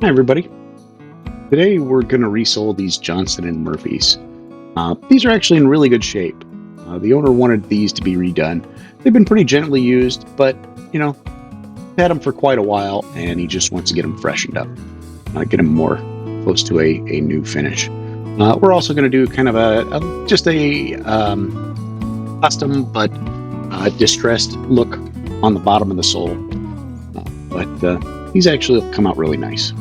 Hi, everybody. Today we're going to resole these Johnston and Murphys. These are actually in really good shape. The owner wanted these to be redone. They've been pretty gently used, but had them for quite a while, and he just wants to get them freshened up, get them more close to a new finish. We're also going to do kind of just a custom but distressed look on the bottom of the sole, but these actually come out really nice.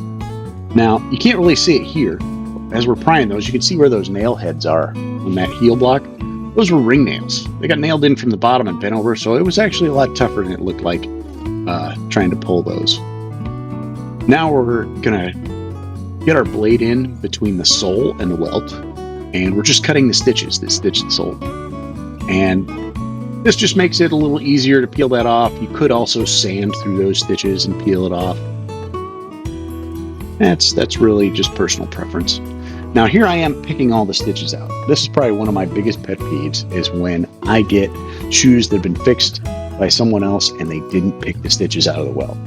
Now, you can't really see it here. As we're prying those, you can see where those nail heads are on that heel block. Those were ring nails. They got nailed in from the bottom and bent over, so it was actually a lot tougher than it looked like trying to pull those. Now we're going to get our blade in between the sole and the welt, and we're just cutting the stitches that stitch the sole. And this just makes it a little easier to peel that off. You could also sand through those stitches and peel it off. That's really just personal preference. Now here I am picking all the stitches out. This is probably one of my biggest pet peeves, is when I get shoes that have been fixed by someone else and they didn't pick the stitches out of the welt.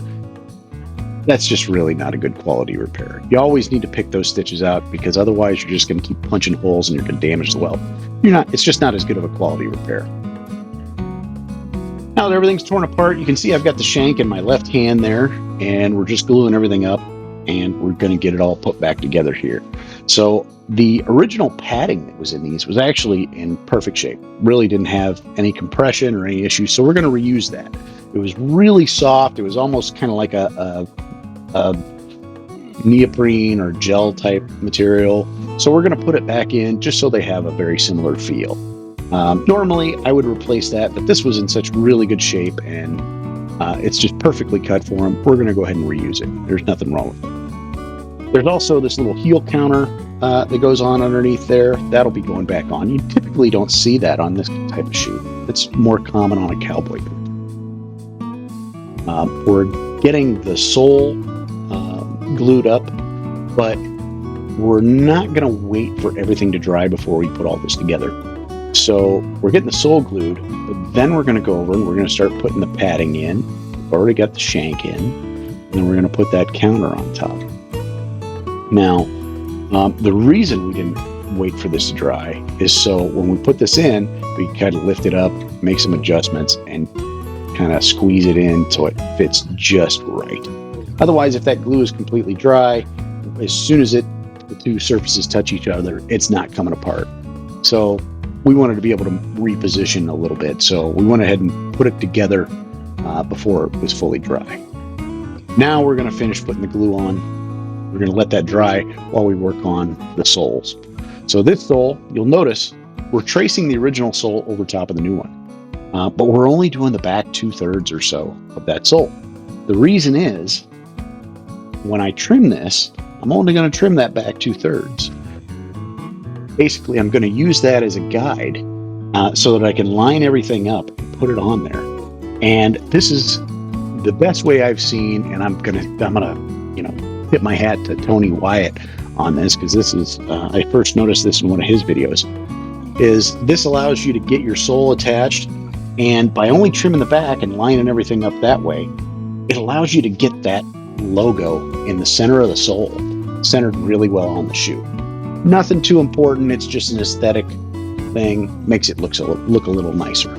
That's just really not a good quality repair. You always need to pick those stitches out, because otherwise you're just going to keep punching holes and you're going to damage the welt. It's just not as good of a quality repair. Now that everything's torn apart, you can see I've got the shank in my left hand there, and we're just gluing everything up, and we're going to get it all put back together here. So the original padding that was in these was actually in perfect shape. Really didn't have any compression or any issues, so we're going to reuse that. It was really soft. It was almost kind of like a neoprene or gel type material. So we're going to put it back in just so they have a very similar feel. Normally I would replace that, but this was in such really good shape, and it's just perfectly cut for them. We're going to go ahead and reuse it. There's nothing wrong with it. There's also this little heel counter that goes on underneath there. That'll be going back on. You typically don't see that on this type of shoe. It's more common on a cowboy boot. We're getting the sole glued up, but we're not going to wait for everything to dry before we put all this together. So we're getting the sole glued, but then we're going to go over and we're going to start putting the padding in. We've already got the shank in, and then we're going to put that counter on top. Now, the reason we didn't wait for this to dry is so when we put this in, we kind of lift it up, make some adjustments, and kind of squeeze it in so it fits just right. Otherwise, if that glue is completely dry, as soon as the two surfaces touch each other, it's not coming apart. So we wanted to be able to reposition a little bit, so we went ahead and put it together before it was fully dry. Now we're going to finish putting the glue on. We're going to let that dry while we work on the soles. So this sole, you'll notice, we're tracing the original sole over top of the new one, but we're only doing the back 2/3 or so of that sole. The reason is, when I trim this, I'm only going to trim that back 2/3. Basically, I'm going to use that as a guide so that I can line everything up and put it on there. And this is the best way I've seen, and I'm gonna tip my hat to Tony Wyatt on this, because this is I first noticed this in one of his videos. Is this allows you to get your sole attached, and by only trimming the back and lining everything up that way, it allows you to get that logo in the center of the sole centered really well on the shoe. Nothing too important. It's just an aesthetic thing. Makes it look a little nicer.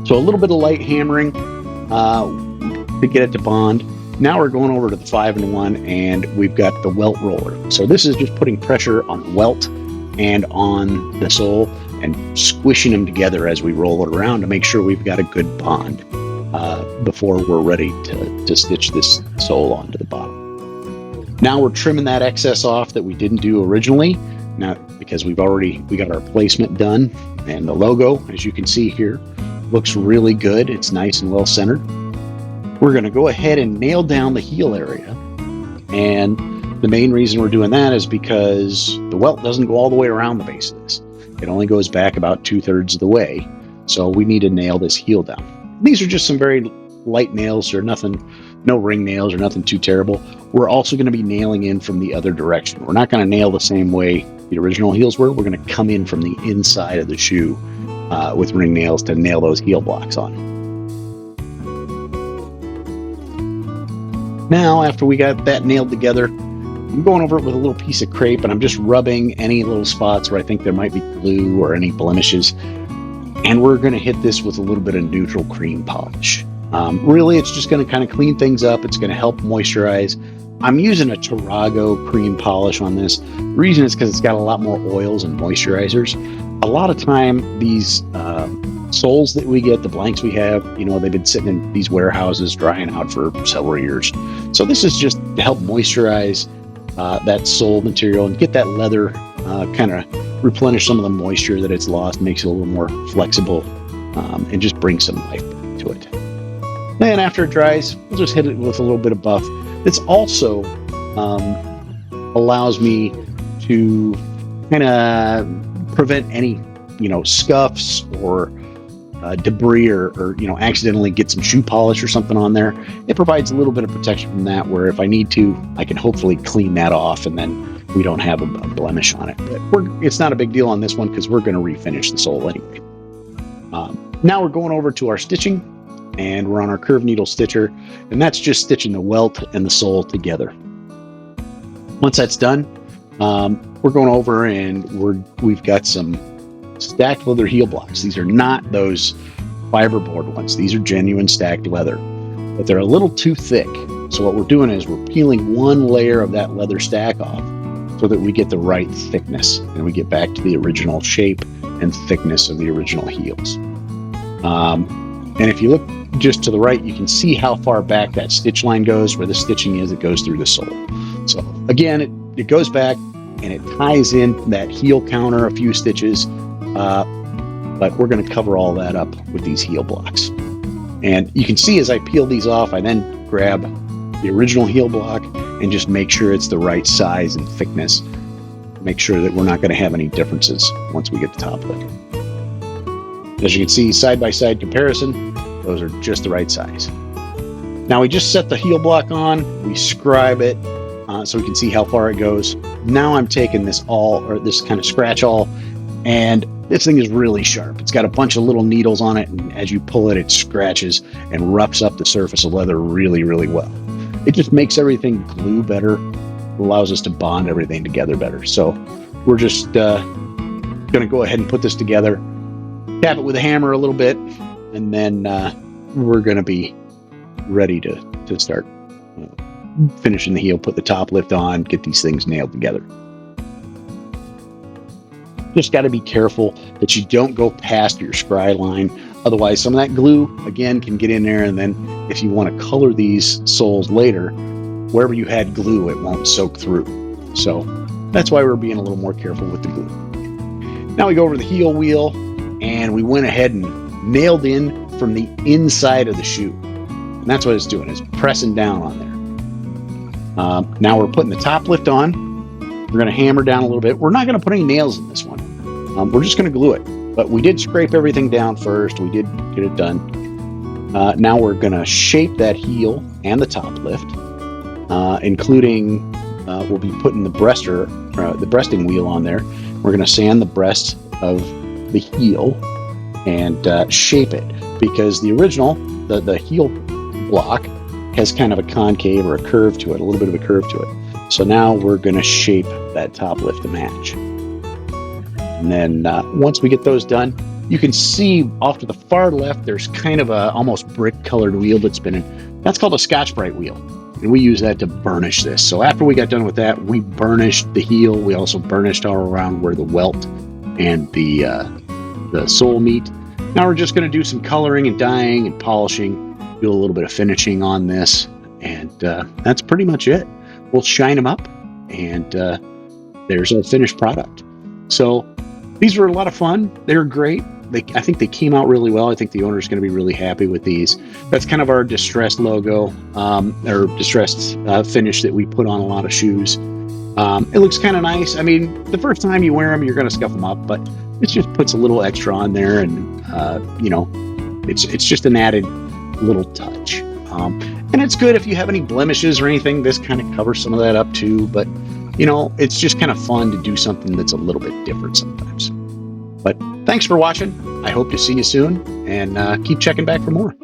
So a little bit of light hammering to get it to bond. Now we're going over to the 5-in-1, and we've got the welt roller. So this is just putting pressure on the welt and on the sole and squishing them together as we roll it around to make sure we've got a good bond before we're ready to stitch this sole onto the bottom. Now we're trimming that excess off that we didn't do originally, now because we got our placement done, and the logo, as you can see here, looks really good. It's nice and well centered. We're going to go ahead and nail down the heel area, and the main reason we're doing that is because the welt doesn't go all the way around the base of this. It only goes back about 2/3 of the way, so we need to nail this heel down. These are just some very light nails. They're no ring nails or nothing too terrible. We're also going to be nailing in from the other direction. We're not going to nail the same way the original heels were. We're going to come in from the inside of the shoe with ring nails to nail those heel blocks on. Now, after we got that nailed together, I'm going over it with a little piece of crepe, and I'm just rubbing any little spots where I think there might be glue or any blemishes. And we're going to hit this with a little bit of neutral cream polish. Really, it's just going to kind of clean things up. It's going to help moisturize. I'm using a Tarago cream polish on this. The reason is because it's got a lot more oils and moisturizers. A lot of time, these soles that we get, the blanks we have, they've been sitting in these warehouses drying out for several years. So this is just to help moisturize that sole material and get that leather kind of replenish some of the moisture that it's lost, makes it a little more flexible, and just bring some life to it. Then after it dries, we'll just hit it with a little bit of buff. This also allows me to kind of prevent any, scuffs or debris or accidentally get some shoe polish or something on there. It provides a little bit of protection from that, where if I need to, I can hopefully clean that off and then we don't have a blemish on it. But it's not a big deal on this one because we're going to refinish the sole anyway. Now we're going over to our stitching, and we're on our curved needle stitcher, and that's just stitching the welt and the sole together. Once that's done, we're going over and we've got some stacked leather heel blocks. These are not those fiberboard ones. These are genuine stacked leather, but they're a little too thick. So what we're doing is we're peeling one layer of that leather stack off so that we get the right thickness and we get back to the original shape and thickness of the original heels. And if you look just to the right, you can see how far back that stitch line goes. Where the stitching is, it goes through the sole. So again, it goes back and it ties in that heel counter a few stitches, but we're going to cover all that up with these heel blocks. And you can see as I peel these off, I then grab the original heel block and just make sure it's the right size and thickness. Make sure that we're not going to have any differences once we get the top lift. As you can see, side-by-side comparison, those are just the right size. Now we just set the heel block on, we scribe it so we can see how far it goes. Now I'm taking this kind of scratch awl, and this thing is really sharp. It's got a bunch of little needles on it, and as you pull it, it scratches and roughs up the surface of leather really, really well. It just makes everything glue better, allows us to bond everything together better. So we're just going to go ahead and put this together, tap it with a hammer a little bit, and then we're going to be ready to start finishing the heel, put the top lift on, get these things nailed together. Just got to be careful that you don't go past your scry line. Otherwise, some of that glue, again, can get in there, and then if you want to color these soles later, wherever you had glue, it won't soak through. So that's why we're being a little more careful with the glue. Now we go over the heel wheel, and we went ahead and nailed in from the inside of the shoe. And that's what it's doing, is pressing down on there. Now we're putting the top lift on. We're going to hammer down a little bit. We're not going to put any nails in this one. We're just going to glue it. But we did scrape everything down first. We did get it done. Now we're going to shape that heel and the top lift, including we'll be putting the breasting wheel on there. We're going to sand the breast of the heel and shape it, because the original, the heel block, has kind of a concave or a curve to it, a little bit of a curve to it. So now we're going to shape that top lift to match. And then once we get those done, you can see off to the far left, there's kind of a almost brick colored wheel that's spinning. That's called a Scotch-Brite wheel. And we use that to burnish this. So after we got done with that, we burnished the heel. We also burnished all around where the welt and the sole meet. Now we're just going to do some coloring and dyeing and polishing, do a little bit of finishing on this, and that's pretty much it. We'll shine them up, and there's a finished product. So these were a lot of fun. They're great. I think they came out really well. I think the owner's going to be really happy with these. That's kind of our distressed logo, or distressed finish that we put on a lot of shoes. It looks kind of nice. I mean, the first time you wear them, you're going to scuff them up, but it just puts a little extra on there, and it's just an added little touch. And it's good if you have any blemishes or anything. This kind of covers some of that up too, but it's just kind of fun to do something that's a little bit different sometimes. But thanks for watching. I hope to see you soon, and keep checking back for more.